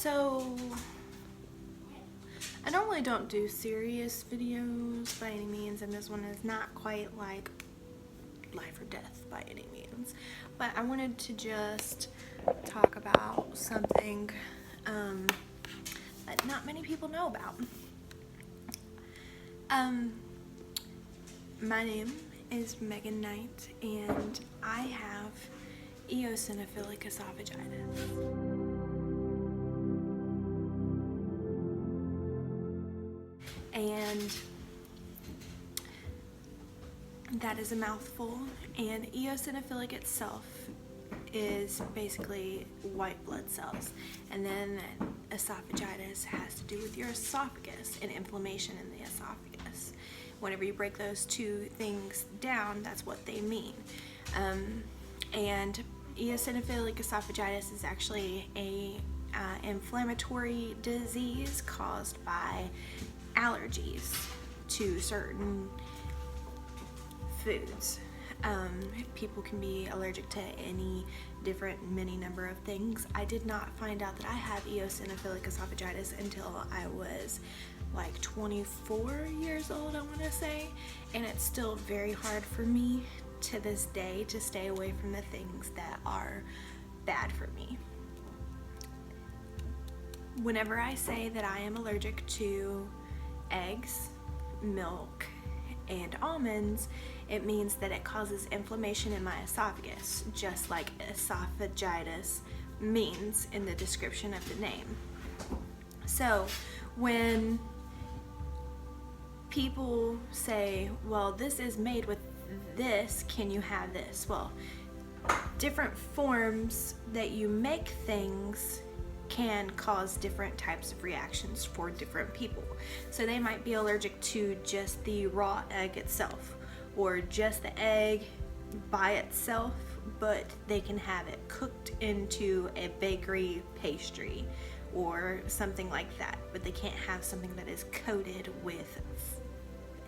So, I normally don't do serious videos by any means, and this one is not quite like life or death by any means, but I wanted to just talk about something that not many people know about. My name is Megan Knight, and I have Eosinophilic Esophagitis. And that is a mouthful. And eosinophilic itself is basically white blood cells, and then esophagitis has to do with your esophagus and inflammation in the esophagus. Whenever you break those two things down, that's what they mean. And eosinophilic esophagitis is actually a inflammatory disease caused by allergies to certain foods. People can be allergic to many number of things. I did not find out that I have eosinophilic esophagitis until I was like 24 years old, I want to say, and it's still very hard for me to this day to stay away from the things that are bad for me. Whenever I say that I am allergic to eggs, milk, and almonds, it means that it causes inflammation in my esophagus, just like esophagitis means in the description of the name. So when people say, well, this is made with this, can you have this? Well, different forms that you make things can cause different types of reactions for different people. So they might be allergic to just the raw egg itself, or just the egg by itself, but they can have it cooked into a bakery pastry or something like that, but they can't have something that is coated with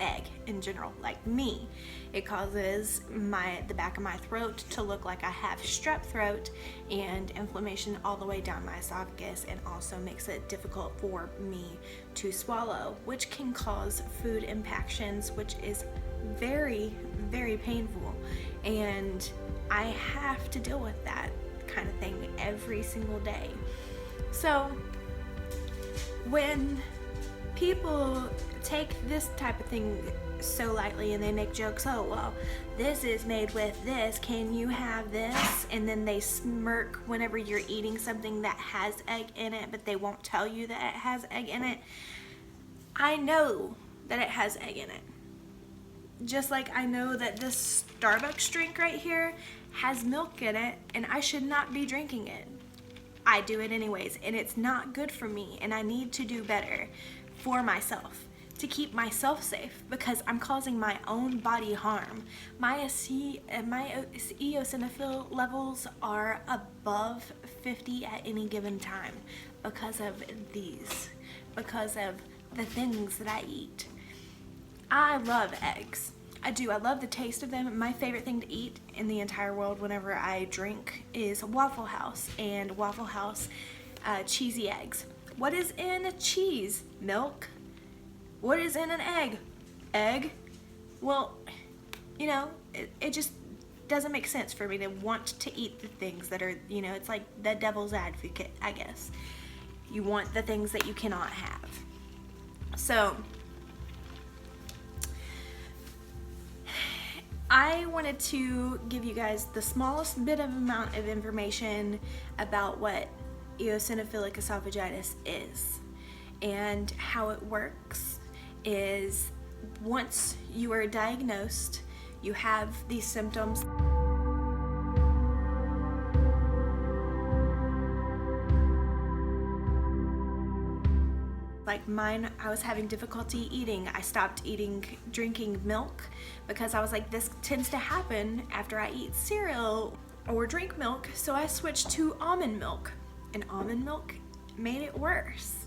egg in general. Like me, it causes the back of my throat to look like I have strep throat and inflammation all the way down my esophagus, and also makes it difficult for me to swallow, which can cause food impactions, which is very, very painful, and I have to deal with that kind of thing every single day. So when people take this type of thing so lightly and they make jokes, oh, well, this is made with this, can you have this? And then they smirk whenever you're eating something that has egg in it, but they won't tell you that it has egg in it. I know that it has egg in it. Just like I know that this Starbucks drink right here has milk in it, and I should not be drinking it. I do it anyways, and it's not good for me, and I need to do better for myself to keep myself safe, because I'm causing my own body harm. My eosinophil levels are above 50 at any given time because of the things that I eat. I love eggs. I do. I love the taste of them. My favorite thing to eat in the entire world whenever I drink is Waffle House, and Waffle House cheesy eggs. What is in cheese? Milk. What is in an egg? Egg. Well, you know, it just doesn't make sense for me to want to eat the things that are, you know, it's like the devil's advocate, I guess. You want the things that you cannot have. So I wanted to give you guys the smallest bit of amount of information about what eosinophilic esophagitis is, and how it works is once you are diagnosed, you have these symptoms. Like mine, I was having difficulty eating. I stopped drinking milk, because I was like, this tends to happen after I eat cereal or drink milk, so I switched to almond milk, and almond milk made it worse.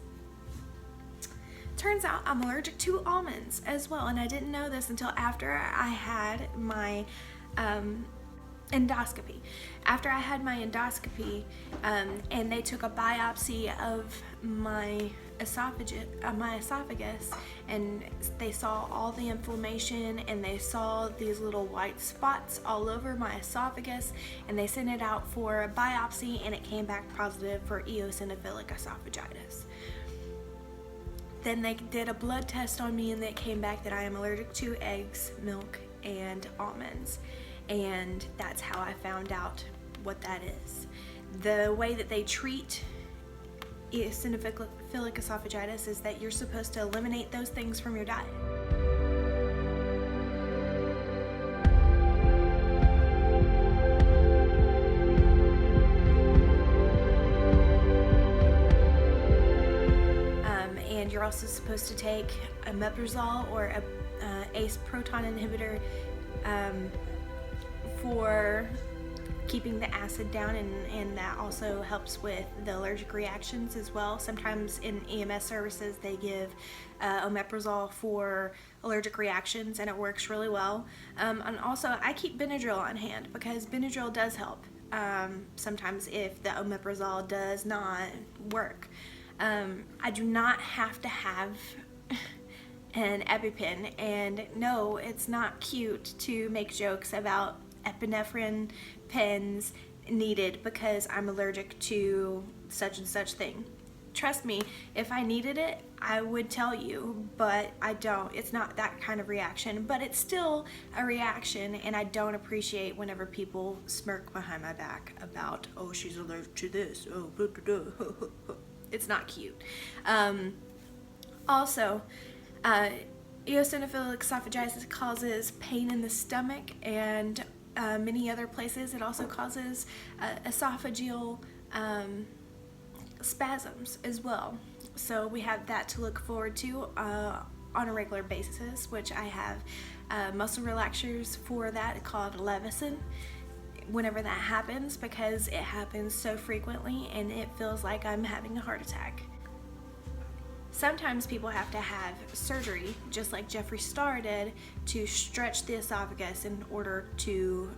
Turns out I'm allergic to almonds as well, and I didn't know this until after I had my endoscopy. After I had my endoscopy, and they took a biopsy of my esophagus, and they saw all the inflammation, and they saw these little white spots all over my esophagus, and they sent it out for a biopsy, and it came back positive for eosinophilic esophagitis. Then they did a blood test on me, and it came back that I am allergic to eggs, milk, and almonds. And that's how I found out what that is. The way that they treat eosinophilic esophagitis is that you're supposed to eliminate those things from your diet. And you're also supposed to take a omeprazole or a ACE proton inhibitor for keeping the acid down, and that also helps with the allergic reactions as well. Sometimes in EMS services they give omeprazole for allergic reactions, and it works really well. And also I keep Benadryl on hand because Benadryl does help sometimes if the omeprazole does not work. I do not have to have an EpiPen, and no, it's not cute to make jokes about epinephrine pens needed because I'm allergic to such and such thing. Trust me, if I needed it, I would tell you, but I don't. It's not that kind of reaction, but it's still a reaction, and I don't appreciate whenever people smirk behind my back about, oh, she's allergic to this, oh, blah, blah, blah. It's not cute. Also, eosinophilic esophagitis causes pain in the stomach and many other places. It also causes esophageal spasms as well. So we have that to look forward to on a regular basis, which I have muscle relaxers for that called Levison whenever that happens, because it happens so frequently and it feels like I'm having a heart attack. Sometimes people have to have surgery, just like Jeffree Star did, to stretch the esophagus in order to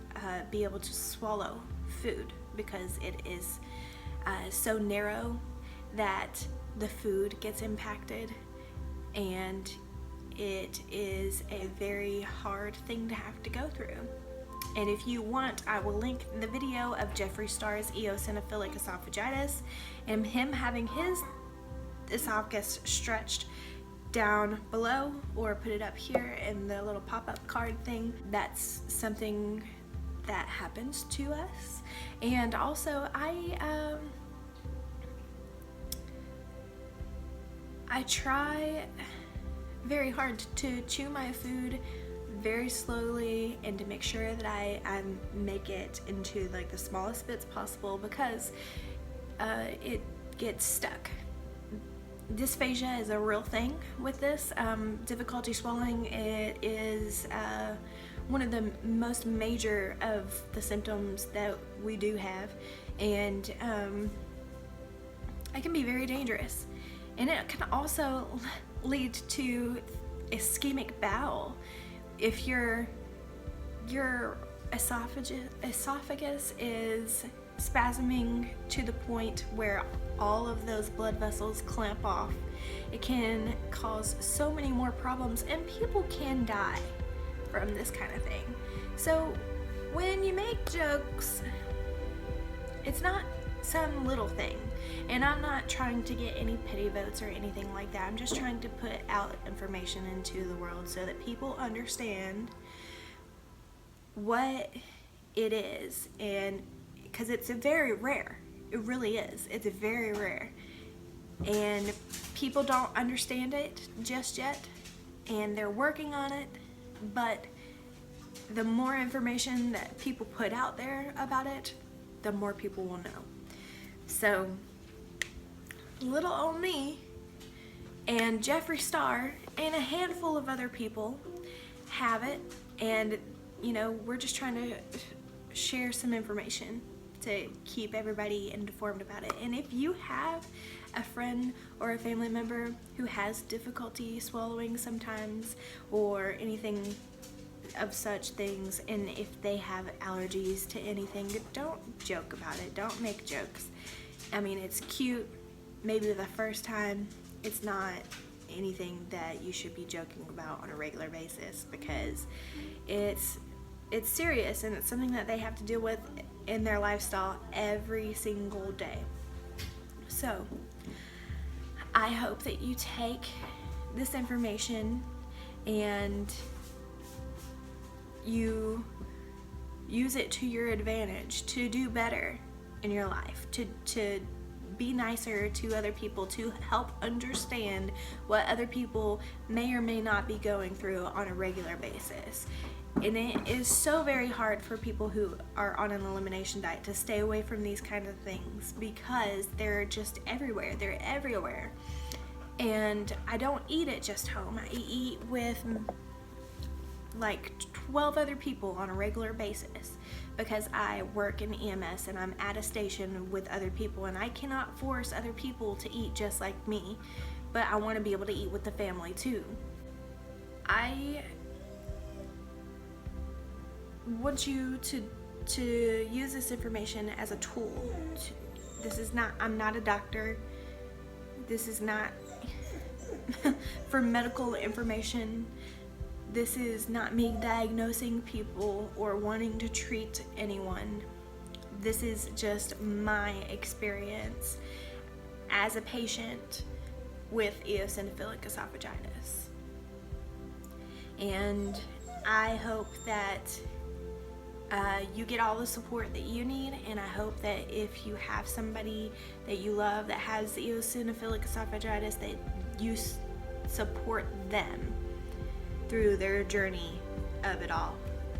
be able to swallow food, because it is so narrow that the food gets impacted, and it is a very hard thing to have to go through. And if you want, I will link the video of Jeffree Star's eosinophilic esophagitis and him having his esophagus stretched down below, or put it up here in the little pop-up card thing. That's something that happens to us. And also I try very hard to chew my food very slowly and to make sure that I make it into like the smallest bits possible, because it gets stuck. Dysphagia is a real thing with this. Difficulty swallowing, it is one of the most major of the symptoms that we do have, and it can be very dangerous. And it can also lead to ischemic bowel. If your esophagus is spasming to the point where all of those blood vessels clamp off, it can cause so many more problems, and people can die from this kind of thing. So when you make jokes, it's not some little thing. And I'm not trying to get any pity votes or anything like that. I'm just trying to put out information into the world so that people understand what it is. And because it's very rare. It really is. It's very rare. And people don't understand it just yet. And they're working on it. But the more information that people put out there about it, the more people will know. So little old me and Jeffree Star and a handful of other people have it, and you know, we're just trying to share some information to keep everybody informed about it. And if you have a friend or a family member who has difficulty swallowing sometimes, or anything of such things, and if they have allergies to anything, don't joke about it. Don't make jokes. I mean, it's cute maybe the first time. It's not anything that you should be joking about on a regular basis, because it's serious, and it's something that they have to deal with in their lifestyle every single day. So I hope that you take this information and you use it to your advantage to do better in your life, to be nicer to other people, to help understand what other people may or may not be going through on a regular basis. And it is so very hard for people who are on an elimination diet to stay away from these kind of things, because they're just everywhere. They're everywhere. And I don't eat at just home. I eat with like 12 other people on a regular basis, because I work in EMS and I'm at a station with other people, and I cannot force other people to eat just like me, but I want to be able to eat with the family too. I want you to use this information as a tool. I'm not a doctor. This is not for medical information. This is not me diagnosing people or wanting to treat anyone. This is just my experience as a patient with eosinophilic esophagitis. And I hope that you get all the support that you need, and I hope that if you have somebody that you love that has eosinophilic esophagitis, that you support them through their journey of it all,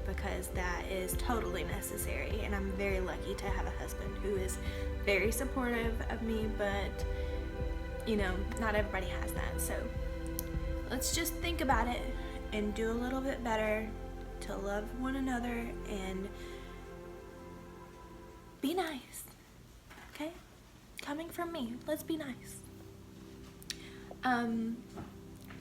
because that is totally necessary. And I'm very lucky to have a husband who is very supportive of me, but you know, not everybody has that. So let's just think about it and do a little bit better to love one another and be nice, okay? Coming from me, let's be nice.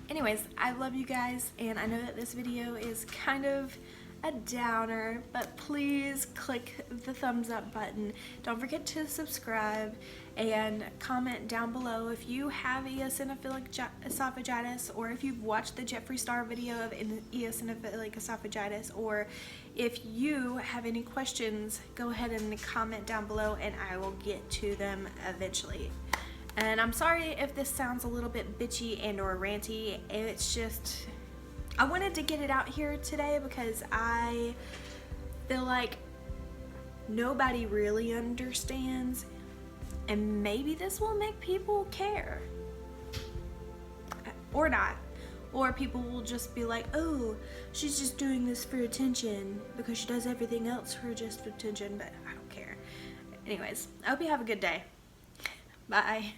Anyways, I love you guys, and I know that this video is kind of a downer, but please click the thumbs up button. Don't forget to subscribe and comment down below if you have eosinophilic esophagitis, or if you've watched the Jeffree Star video of eosinophilic esophagitis, or if you have any questions, go ahead and comment down below and I will get to them eventually. And I'm sorry if this sounds a little bit bitchy and or ranty. It's just, I wanted to get it out here today because I feel like nobody really understands, and maybe this will make people care. Or not. Or people will just be like, oh, she's just doing this for attention because she does everything else for just attention, but I don't care. Anyways, I hope you have a good day. Bye.